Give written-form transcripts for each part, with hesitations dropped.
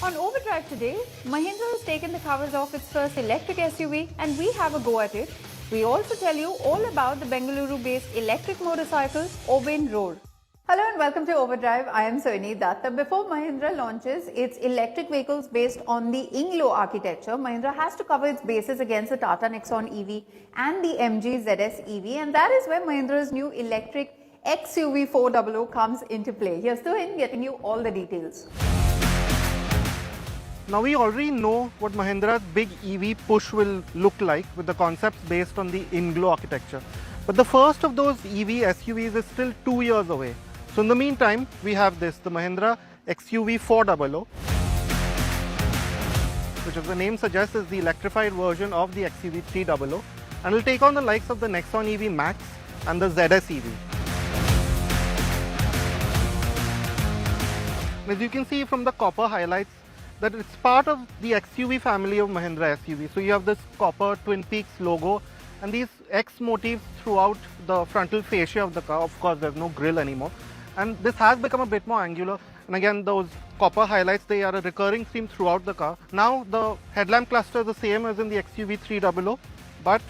On Overdrive today, Mahindra has taken the covers off its first electric SUV and we have a go at it. We also tell you all about the Bengaluru-based electric motorcycle, Oben Roar. Hello and welcome to Overdrive. I am Soini Datta. Before Mahindra launches its electric vehicles based on the Inglo architecture, Mahindra has to cover its bases against the Tata Nexon EV and the MG ZS EV, and that is where Mahindra's new electric XUV 400 comes into play. Here's Tuhin getting you all the details. Now we already know what Mahindra's big EV push will look like with the concepts based on the Inglo architecture. But the first of those EV SUVs is still 2 years away. So in the meantime, we have this, the Mahindra XUV 400, which as the name suggests is the electrified version of the XUV 300, and will take on the likes of the Nexon EV Max and the ZS EV. As you can see from the copper highlights, that it's part of the XUV family of Mahindra SUV. So you have this copper Twin Peaks logo and these X motifs throughout the frontal fascia of the car. Of course, there's no grille anymore. And this has become a bit more angular. And again, those copper highlights, they are a recurring theme throughout the car. Now, the headlamp cluster is the same as in the XUV 300, but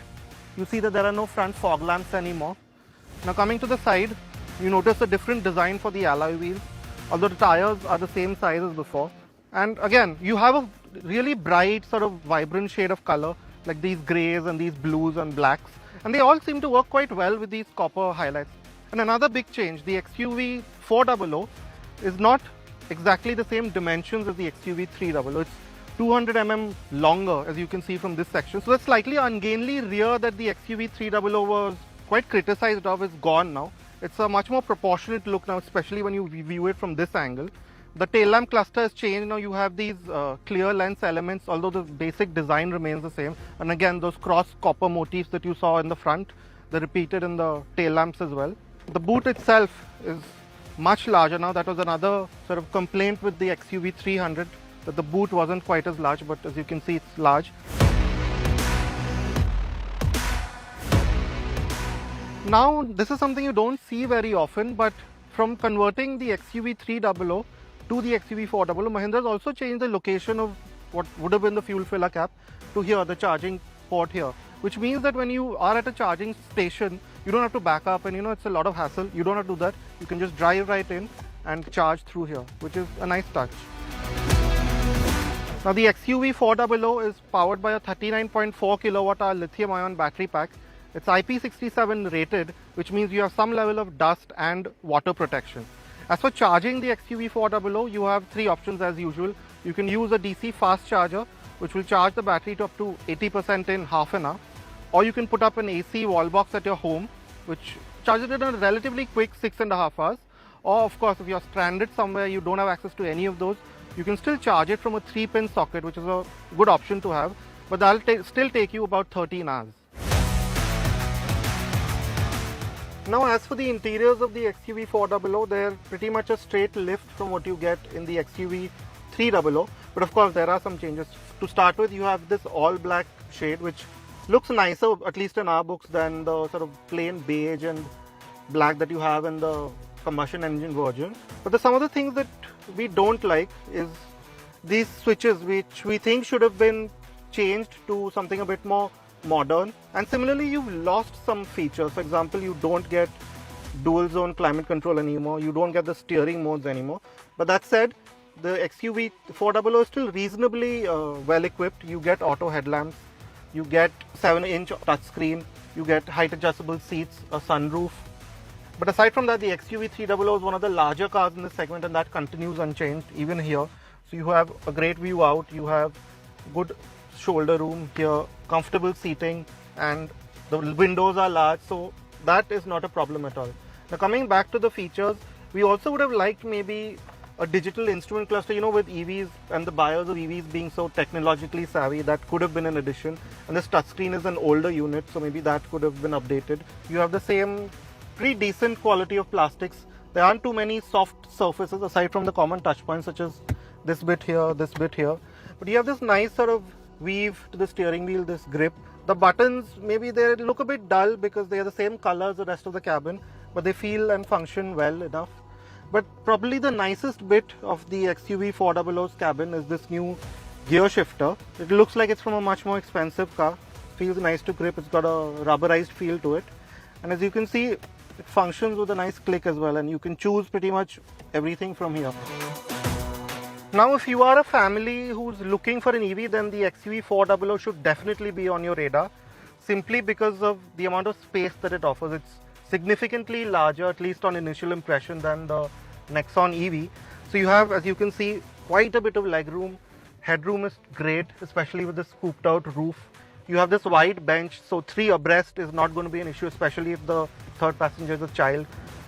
you see that there are no front fog lamps anymore. Now, coming to the side, you notice a different design for the alloy wheels, although the tires are the same size as before. And again, you have a really bright sort of vibrant shade of color, like these grays and these blues and blacks. And they all seem to work quite well with these copper highlights. And another big change, the XUV 400 is not exactly the same dimensions as the XUV 300. It's 200 mm longer, as you can see from this section. So the slightly ungainly rear that the XUV 300 was quite criticized of is gone now. It's a much more proportionate look now, especially when you view it from this angle. The tail lamp cluster has changed. Now you have these clear lens elements, although the basic design remains the same. And again, those cross copper motifs that you saw in the front, they're repeated in the tail lamps as well. The boot itself is much larger now. That was another sort of complaint with the XUV 300, that the boot wasn't quite as large, but as you can see, it's large. Now, this is something you don't see very often, but from converting the XUV 300 to the XUV 400, Mahindra has also changed the location of what would have been the fuel filler cap to here, the charging port here, which means that when you are at a charging station, you don't have to back up and it's a lot of hassle. You don't have to do that. You can just drive right in and charge through here, which is a nice touch. Now the XUV 400 is powered by a 39.4 kilowatt hour lithium ion battery pack. It's IP67 rated, which means you have some level of dust and water protection. As for charging the XUV 400, you have three options as usual. You can use a DC fast charger, which will charge the battery to up to 80% in half an hour. Or you can put up an AC wall box at your home, which charges it in a relatively quick 6.5 hours. Or of course, if you're stranded somewhere, you don't have access to any of those, you can still charge it from a 3-pin socket, which is a good option to have, but that'll still take you about 13 hours. Now, as for the interiors of the XUV 400, they're pretty much a straight lift from what you get in the XUV 300. But of course, there are some changes. To start with, you have this all black shade, which looks nicer, at least in our books, than the sort of plain beige and black that you have in the combustion engine version. But the some of the things that we don't like is these switches, which we think should have been changed to something a bit more modern. And similarly, you've lost some features. For example, you don't get dual zone climate control anymore. You don't get the steering modes anymore. But that said, the XUV 400 is still reasonably well equipped. You get auto headlamps, you get 7-inch touchscreen, you get height adjustable seats, a sunroof. But aside from that, the XUV 300 is one of the larger cars in this segment, and that continues unchanged even here. So you have a great view out, you have good shoulder room here, comfortable seating, and the windows are large, so that is not a problem at all. Now coming back to the features, we also would have liked maybe a digital instrument cluster, with EVs and the buyers of EVs being so technologically savvy. That could have been an addition. And this touchscreen is an older unit, so maybe that could have been updated. You have the same pretty decent quality of plastics. There aren't too many soft surfaces aside from the common touch points, such as this bit here, this bit here. But you have this nice sort of weave to the steering wheel, this grip. The buttons, maybe they look a bit dull because they are the same color as the rest of the cabin, but they feel and function well enough. But probably the nicest bit of the XUV 400's cabin is this new gear shifter. It looks like it's from a much more expensive car. Feels nice to grip. It's got a rubberized feel to it. And as you can see, it functions with a nice click as well, and you can choose pretty much everything from here. Now, if you are a family who's looking for an EV, then the XUV 400 should definitely be on your radar, simply because of the amount of space that it offers. It's significantly larger, at least on initial impression, than the Nexon EV. So you have, as you can see, quite a bit of legroom. Headroom is great, especially with the scooped out roof. You have this wide bench, so 3 abreast is not going to be an issue, especially if the third passenger is a child.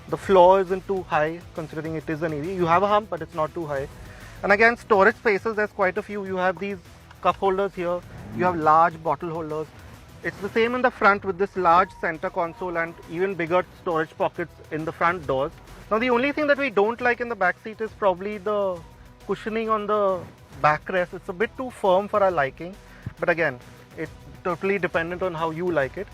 The floor isn't too high, considering it is an EV. You have a hump, but it's not too high. And again, storage spaces, there's quite a few. You have these cup holders here. You have large bottle holders. It's the same in the front with this large center console and even bigger storage pockets in the front doors. Now, the only thing that we don't like in the back seat is probably the cushioning on the backrest. It's a bit too firm for our liking, but again, it's totally dependent on how you like it.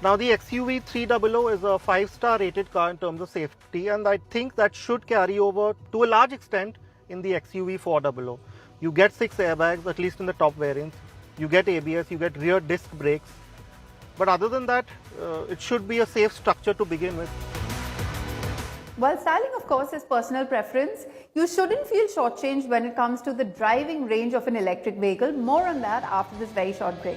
Now, the XUV 300 is a 5-star rated car in terms of safety, and I think that should carry over to a large extent in the XUV 400. You get 6 airbags, at least in the top variants. You get ABS, you get rear disc brakes. But other than that, it should be a safe structure to begin with. While styling, of course, is personal preference, you shouldn't feel shortchanged when it comes to the driving range of an electric vehicle. More on that after this very short break.